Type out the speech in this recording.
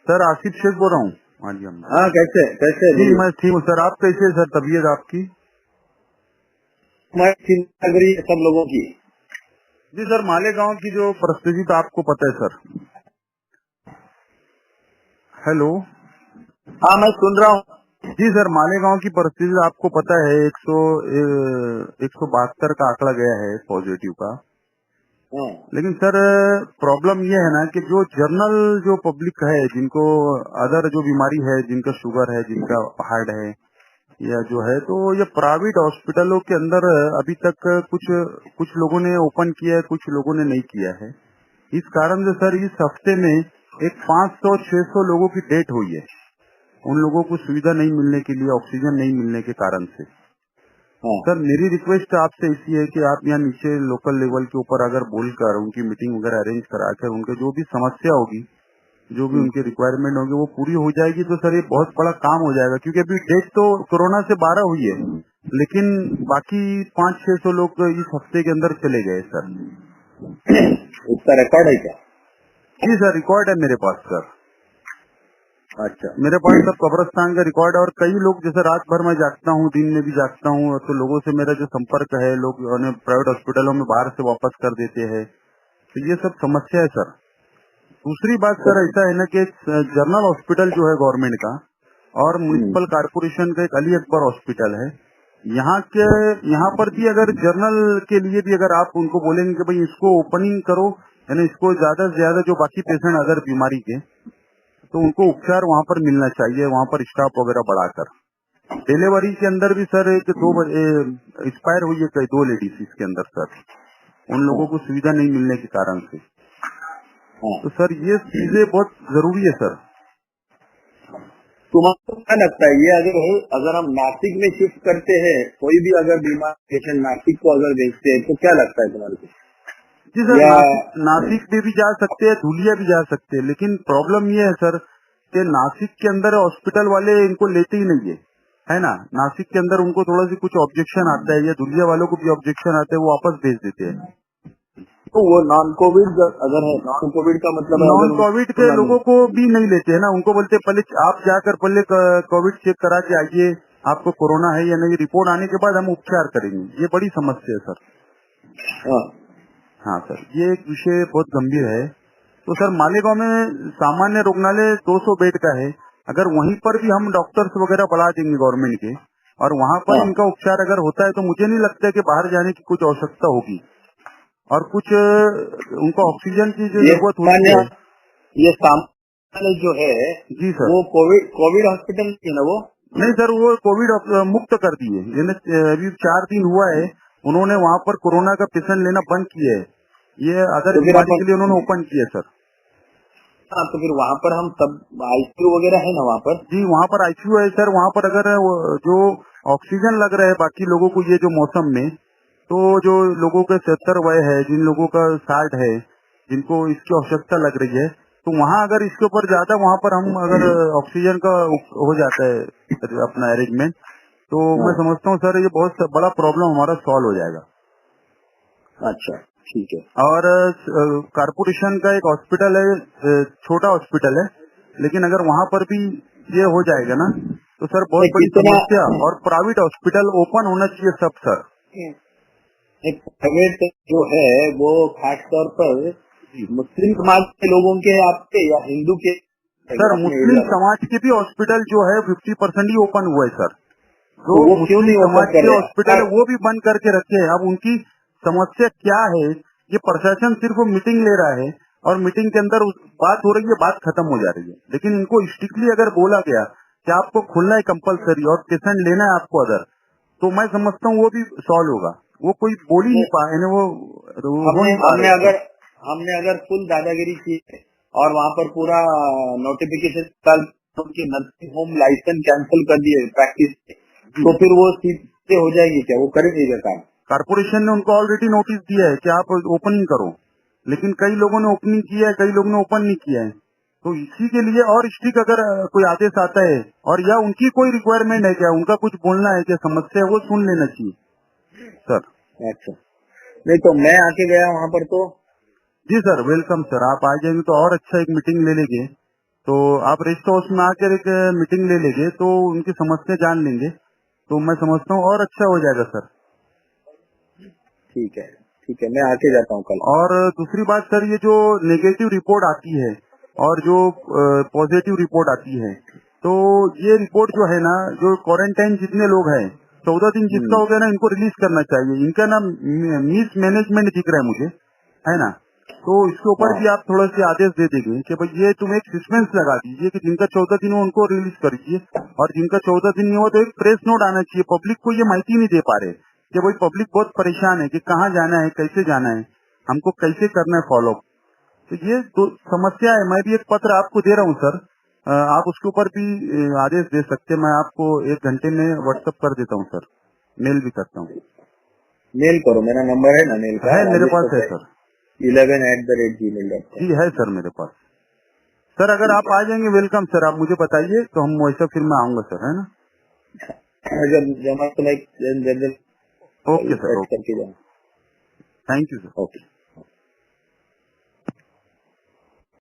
Sir Asif Sheikh बोल रहा हूँ। हाँ जी हम। हाँ, कैसे कैसे जी मैं ठीक हूँ सर। आप कैसे हैं सर? तबीयत आपकी? हमारी चिंता लग रही है सब लोगों की। जी सर, मालेगांव की जो परिस्थिति तो आपको पता है सर। हेलो। हाँ, मैं सुन रहा हूँ। जी सर, मालेगांव की परिस्थिति आपको पता है। 172 का आंकड़ा गया है पॉजिटिव का। हाँ, लेकिन सर प्रॉब्लम ये है ना कि जो जनरल जो पब्लिक है, जिनको अदर जो बीमारी है, जिनका शुगर है, जिनका हार्ट है या जो है, तो ये प्राइवेट हॉस्पिटलों के अंदर अभी तक कुछ कुछ लोगों ने ओपन किया है, कुछ लोगों ने नहीं किया है। इस कारण से सर इस हफ्ते में एक 500-600 लोगों की डेथ हुई है। उन लोगों को सुविधा नहीं मिलने के लिए, ऑक्सीजन नहीं मिलने के कारण से। हाँ, सर मेरी रिक्वेस्ट आपसे इसी है कि आप यहाँ नीचे लोकल लेवल के ऊपर अगर बोलकर उनकी मीटिंग वगैरह अरेंज कराकर उनके जो भी समस्या होगी, जो भी उनकी रिक्वायरमेंट होगी वो पूरी हो जाएगी तो सर ये बहुत बड़ा काम हो जाएगा। क्योंकि अभी डेट तो कोरोना से 12 हुई है, लेकिन बाकी 500-600 लोग इस हफ्ते के अंदर चले गए सर। उसका रिकॉर्ड है क्या? जी सर, रिकॉर्ड है मेरे पास सर। अच्छा, मेरे पास सब कब्रिस्तान का रिकॉर्ड है। और कई लोग, जैसे रात भर मैं जागता हूँ, दिन में भी जागता हूँ, तो लोगों से मेरा जो संपर्क है, लोग उन्हें प्राइवेट हॉस्पिटलों में बाहर से वापस कर देते हैं। तो ये सब समस्या है सर। दूसरी बात सर ऐसा है ना कि जनरल हॉस्पिटल जो है गवर्नमेंट का और म्युनिसिपल कॉर्पोरेशन का एक अली अकबर हॉस्पिटल है, यहाँ पर भी अगर जनरल के लिए भी अगर आप उनको बोलेंगे कि भाई इसको ओपनिंग करो, यानी इसको ज्यादा से ज्यादा जो बाकी पेशेंट अगर बीमारी के, तो उनको उपचार वहाँ पर मिलना चाहिए, वहाँ पर स्टाफ वगैरह बढ़ाकर। डिलीवरी के अंदर भी सर एक 2 एक्सपायर हुई है कई 2 लेडीज इसके अंदर सर, उन लोगों को सुविधा नहीं मिलने के कारण से। हाँ। तो सर ये चीजें बहुत जरूरी है सर। तुम्हारा क्या लगता है ये अगर हम नासिक में शिफ्ट करते हैं, कोई भी अगर बीमार पेशेंट नासिक को अगर भेजते हैं, तो क्या लगता है तुम्हारे को? जी सर, या नासिक में भी जा सकते हैं, धुलिया भी जा सकते हैं, लेकिन प्रॉब्लम ये है सर कि नासिक के अंदर हॉस्पिटल वाले इनको लेते ही नहीं है ना। नासिक के अंदर उनको थोड़ा सी कुछ ऑब्जेक्शन आता है, या धुलिया वालों को भी ऑब्जेक्शन आते हैं, वो वापस भेज देते हैं। तो वो नॉन कोविड अगर है, नॉन कोविड का मतलब है नॉन अगर कोविड के लोगों को भी नहीं लेते हैं ना। उनको बोलते हैं पहले आप जाकर पहले कोविड चेक करा के आइए, आपको कोरोना है या नहीं, रिपोर्ट आने के बाद हम उपचार करेंगे। ये बड़ी समस्या है सर। हाँ, हाँ सर, ये एक विषय बहुत गंभीर है। तो सर मालेगांव में सामान्य रुग्णालय 200 बेड का है। अगर वहीं पर भी हम डॉक्टर्स वगैरह बढ़ा देंगे गवर्नमेंट के, और वहाँ पर हाँ। इनका उपचार अगर होता है, तो मुझे नहीं लगता कि बाहर जाने की कुछ आवश्यकता होगी। और कुछ उनको ऑक्सीजन की जो ये जरूरत होती सामान्य है। ये सामान्य जो है जी सर। वो कोविड हॉस्पिटल है ना वो? नहीं सर, वो कोविड मुक्त कर दिए। अभी 4 दिन हुआ है, उन्होंने वहाँ पर कोरोना का पेशेंट लेना बंद किया है। ये अदर तो फिर बीमारी अपन के लिए उन्होंने ओपन किया है सर। हाँ, तो फिर वहाँ पर हम सब आईसीयू वगैरह है ना वहाँ पर? जी वहाँ पर आईसीयू है सर। वहाँ पर अगर जो ऑक्सीजन लग रहा है बाकी लोगों को ये जो मौसम में, तो जो लोगों के 70 वय है, जिन लोगों का 60 है, जिनको इसकी आवश्यकता लग रही है, तो वहाँ अगर इसके ऊपर ज्यादा वहाँ पर हम अगर ऑक्सीजन का हो जाता है अपना अरेंजमेंट, तो मैं हाँ, समझता हूँ सर ये बहुत बड़ा प्रॉब्लम हमारा सॉल्व हो जाएगा। अच्छा, ठीक है। और कारपोरेशन का एक हॉस्पिटल है, छोटा हॉस्पिटल है, लेकिन अगर वहाँ पर भी ये हो जाएगा ना, तो सर बहुत बड़ी कितना समस्या। और प्राइवेट हॉस्पिटल ओपन होना चाहिए सब सर। प्राइवेट जो है वो खास तौर पर जी मुस्लिम समाज के लोगों के आपके या हिंदू के सर, अपने मुस्लिम एरिया में, समाज के भी हॉस्पिटल जो है 50% ही ओपन हुआ है सर। जो तो वो क्यों मुस्लिम नहीं ओपन समाज कर के रहे? हॉस्पिटल है वो भी बंद करके रखे हैं। अब उनकी समस्या क्या है, ये प्रशासन सिर्फ मीटिंग ले रहा है, और मीटिंग के अंदर बात हो रही है, बात खत्म हो जा रही है। लेकिन इनको स्ट्रिक्टली अगर बोला गया कि आपको खुलना है कंपलसरी और पेशेंट लेना है आपको अदर, तो मैं समझता हूँ वो भी सॉल्व होगा। वो कोई बोल ही नहीं पाए, वो हो हमने नहीं पा हमने रहे सर। अगर हमने अगर फुल दादागिरी की है और वहाँ पर पूरा नोटिफिकेशन डाल उनकी नर्सिंग होम लाइसेंस कैंसिल कर दिए प्रैक्टिस, जी, तो फिर वो सीधे हो जाएगी क्या? वो करेंगे क्या काम? कारपोरेशन ने उनको ऑलरेडी नोटिस दिया है कि आप ओपनिंग करो, लेकिन कई लोगों ने ओपनिंग किया है, कई लोगों ने ओपन नहीं किया है। तो इसी के लिए और स्ट्रिक्ट अगर कोई आदेश आता है, और या उनकी कोई रिक्वायरमेंट है क्या, उनका कुछ बोलना है क्या, समस्या है, वो सुन लेना चाहिए सर। अच्छा, नहीं तो मैं आके गया वहाँ पर तो जी सर, वेलकम सर। आप आ जाएंगे तो और अच्छा एक मीटिंग ले लेंगे, तो आप रेस्ट हाउस में आकर एक मीटिंग ले लेंगे तो उनकी समस्या जान लेंगे, तो मैं समझता हूँ और अच्छा हो जाएगा सर। ठीक है, मैं आके जाता हूँ कल। और दूसरी बात सर, ये जो नेगेटिव रिपोर्ट आती है और जो पॉजिटिव रिपोर्ट आती है, तो ये रिपोर्ट जो है ना, जो क्वारंटाइन जितने लोग हैं 14 दिन जिसका हो गया ना, इनको रिलीज करना चाहिए। इनका ना मिस मैनेजमेंट दिख रहा है मुझे, है ना। तो इसके ऊपर भी आप थोड़ा से आदेश दे देंगे कि भाई ये तुम एक सस्पेंस लगा दीजिए कि जिनका 14 दिन हो उनको रिलीज कर दीजिए, और जिनका 14 दिन नहीं हुआ तो एक प्रेस नोट आना चाहिए। पब्लिक को ये माहिती नहीं दे पा रहे कि भाई पब्लिक बहुत परेशान है कि कहाँ जाना है, कैसे जाना है, हमको कैसे करना है फॉलो। तो ये तो समस्या है। मैं भी एक पत्र आपको दे रहा हूँ सर, आप उसके ऊपर भी आदेश दे सकते हैं। मैं आपको 1 घंटे में व्हाट्सएप कर देता हूँ सर, मेल भी करता हूँ। मेल करो, मेरा नंबर है ना मेल का, है मेरे पास है सर, 11@gmail.com। जी है सर मेरे पास। सर अगर आप आ जाएंगे वेलकम सर, आप मुझे बताइए तो हम वैसा फिर मैं आऊंगा सर, है ना। जब जमा तो मैं जनरल ओके सर, ओके, करके जाऊँ। Thank you sir. ओके।